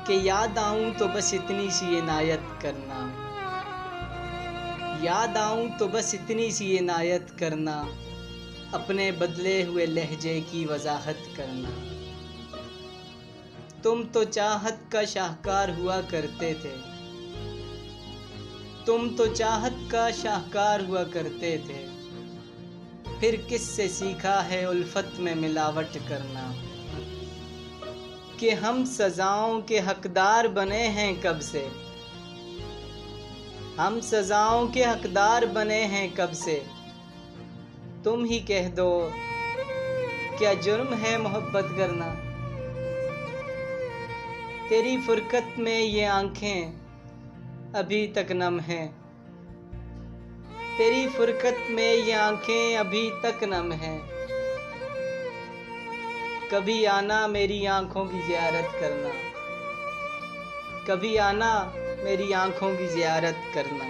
कि याद आऊं तो बस इतनी सी इनायत करना, याद आऊं तो बस इतनी सी इनायत करना, अपने बदले हुए लहजे की वजाहत करना। तुम तो चाहत का शाहकार हुआ करते थे, तुम तो चाहत का शाहकार हुआ करते थे, फिर किससे सीखा है उल्फत में मिलावट करना। कि हम सजाओं के हकदार बने हैं कब से, हम सजाओं के हकदार बने हैं कब से, तुम ही कह दो क्या जुर्म है मोहब्बत करना। तेरी फुरकत में ये आंखें अभी तक नम हैं, तेरी फुरकत में ये आंखें अभी तक नम हैं। कभी आना मेरी आंखों की ज़ियारत करना, कभी आना मेरी आंखों की ज़ियारत करना।